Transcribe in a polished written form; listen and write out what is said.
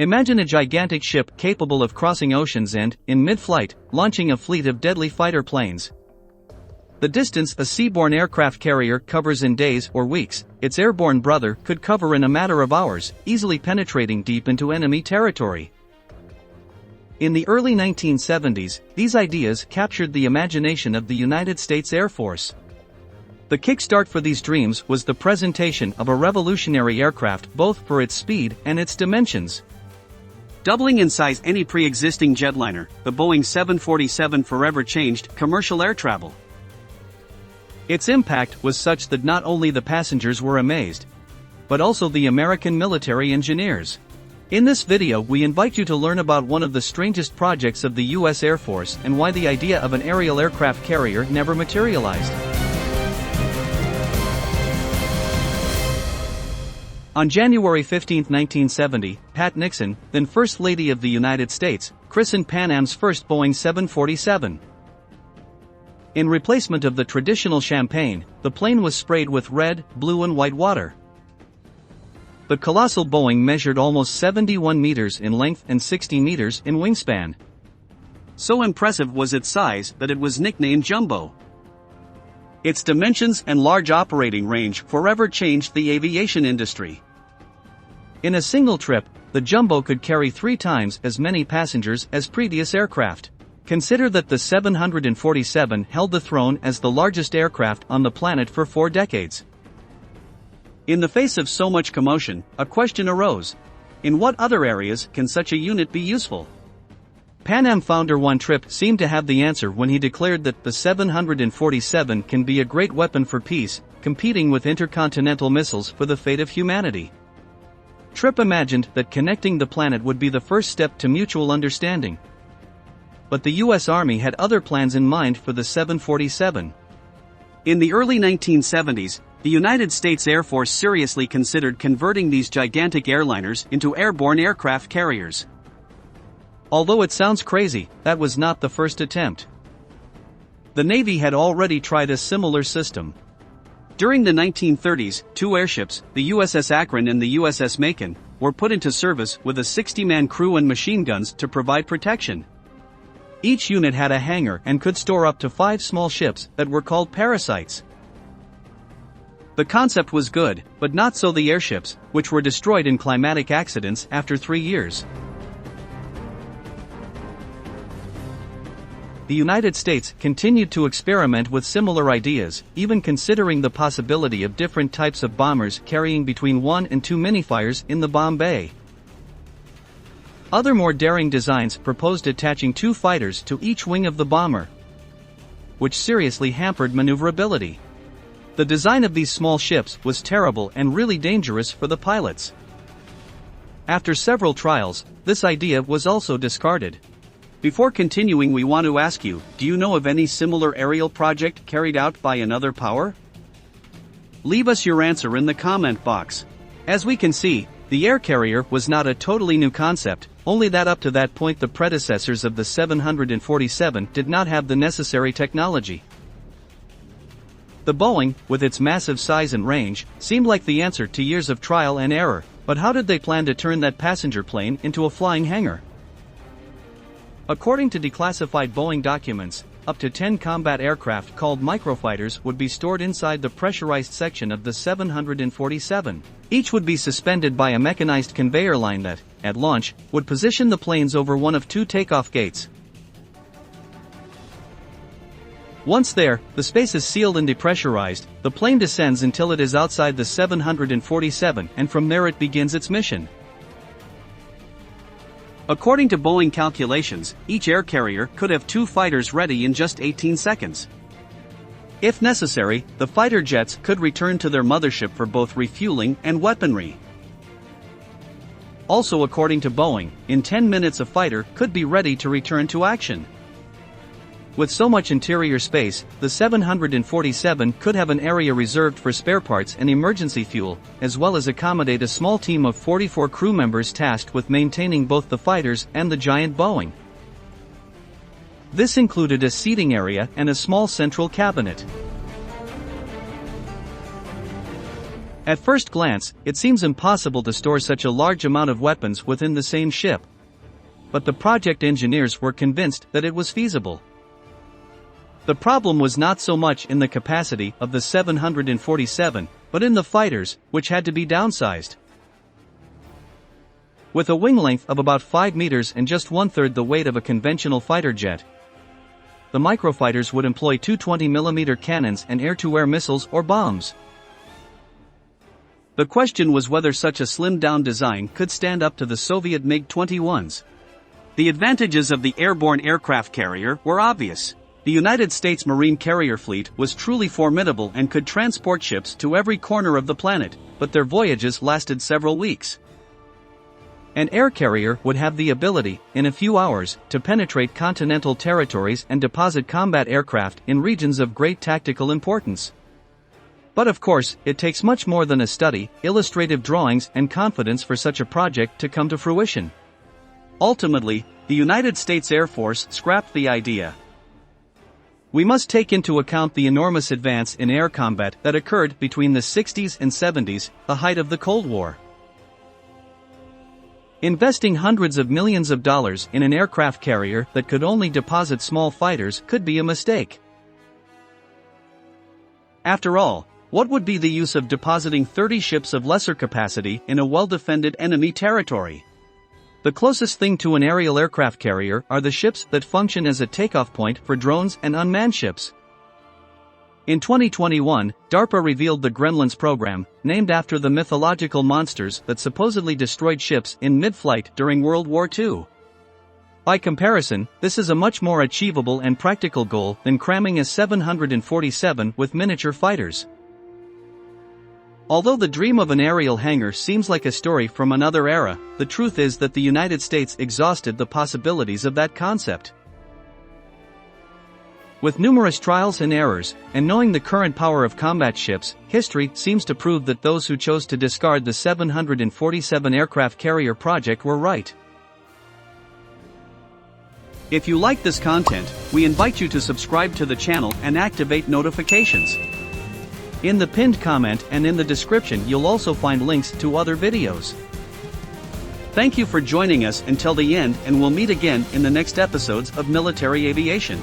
Imagine a gigantic ship capable of crossing oceans and, in mid-flight, launching a fleet of deadly fighter planes. The distance a seaborne aircraft carrier covers in days or weeks, its airborne brother could cover in a matter of hours, easily penetrating deep into enemy territory. In the early 1970s, these ideas captured the imagination of the United States Air Force. The kickstart for these dreams was the presentation of a revolutionary aircraft both for its speed and its dimensions. Doubling in size any pre-existing jetliner, the Boeing 747 forever changed commercial air travel. Its impact was such that not only the passengers were amazed, but also the American military engineers. In this video we invite you to learn about one of the strangest projects of the U.S. Air Force and why the idea of an aerial aircraft carrier never materialized. On January 15, 1970, Pat Nixon, then First Lady of the United States, christened Pan Am's first Boeing 747. In replacement of the traditional champagne, the plane was sprayed with red, blue and white water. The colossal Boeing measured almost 71 meters in length and 60 meters in wingspan. So impressive was its size that it was nicknamed Jumbo. Its dimensions and large operating range forever changed the aviation industry. In a single trip, the Jumbo could carry 3 times as many passengers as previous aircraft. Consider that the 747 held the throne as the largest aircraft on the planet for 4 decades. In the face of so much commotion, a question arose. In what other areas can such a unit be useful? Pan Am founder One Trip seemed to have the answer when he declared that the 747 can be a great weapon for peace, competing with intercontinental missiles for the fate of humanity. Trip imagined that connecting the planet would be the first step to mutual understanding. But the U.S. Army had other plans in mind for the 747. In the early 1970s, the United States Air Force seriously considered converting these gigantic airliners into airborne aircraft carriers. Although it sounds crazy, that was not the first attempt. The Navy had already tried a similar system. During the 1930s, 2 airships, the USS Akron and the USS Macon, were put into service with a 60-man crew and machine guns to provide protection. Each unit had a hangar and could store up to 5 small ships that were called parasites. The concept was good, but not so the airships, which were destroyed in climatic accidents after 3 years. The United States continued to experiment with similar ideas, even considering the possibility of different types of bombers carrying between 1 and 2 minifighters in the bomb bay. Other more daring designs proposed attaching 2 fighters to each wing of the bomber, which seriously hampered maneuverability. The design of these small ships was terrible and really dangerous for the pilots. After several trials, this idea was also discarded. Before continuing, we want to ask you, do you know of any similar aerial project carried out by another power? Leave us your answer in the comment box. As we can see, the air carrier was not a totally new concept, only that up to that point the predecessors of the 747 did not have the necessary technology. The Boeing, with its massive size and range, seemed like the answer to years of trial and error, but how did they plan to turn that passenger plane into a flying hangar? According to declassified Boeing documents, up to 10 combat aircraft called microfighters would be stored inside the pressurized section of the 747. Each would be suspended by a mechanized conveyor line that, at launch, would position the planes over one of 2 takeoff gates. Once there, the space is sealed and depressurized, the plane descends until it is outside the 747 and from there it begins its mission. According to Boeing calculations, each air carrier could have 2 fighters ready in just 18 seconds. If necessary, the fighter jets could return to their mothership for both refueling and weaponry. Also, according to Boeing, in 10 minutes a fighter could be ready to return to action. With so much interior space, the 747 could have an area reserved for spare parts and emergency fuel, as well as accommodate a small team of 44 crew members tasked with maintaining both the fighters and the giant Boeing. This included a seating area and a small central cabinet. At first glance, it seems impossible to store such a large amount of weapons within the same ship. But the project engineers were convinced that it was feasible. The problem was not so much in the capacity of the 747, but in the fighters, which had to be downsized. With a wing length of about 5 meters and just 1/3 the weight of a conventional fighter jet, the microfighters would employ two 20mm cannons and air-to-air missiles or bombs. The question was whether such a slimmed-down design could stand up to the Soviet MiG-21s. The advantages of the airborne aircraft carrier were obvious. The United States Marine carrier fleet was truly formidable and could transport ships to every corner of the planet, but their voyages lasted several weeks. An air carrier would have the ability, in a few hours, to penetrate continental territories and deposit combat aircraft in regions of great tactical importance. But of course, it takes much more than a study, illustrative drawings and confidence for such a project to come to fruition. Ultimately, the United States Air Force scrapped the idea. We must take into account the enormous advance in air combat that occurred between the 60s and 70s, the height of the Cold War. Investing hundreds of millions of dollars in an aircraft carrier that could only deposit small fighters could be a mistake. After all, what would be the use of depositing 30 ships of lesser capacity in a well-defended enemy territory? The closest thing to an aerial aircraft carrier are the ships that function as a takeoff point for drones and unmanned ships. In 2021, DARPA revealed the Gremlins program, named after the mythological monsters that supposedly destroyed ships in mid-flight during World War II. By comparison, this is a much more achievable and practical goal than cramming a 747 with miniature fighters. Although the dream of an aerial hangar seems like a story from another era, the truth is that the United States exhausted the possibilities of that concept. With numerous trials and errors, and knowing the current power of combat ships, history seems to prove that those who chose to discard the 747 aircraft carrier project were right. If you like this content, we invite you to subscribe to the channel and activate notifications. In the pinned comment and in the description you'll also find links to other videos. Thank you for joining us until the end, and we'll meet again in the next episodes of Military Aviation.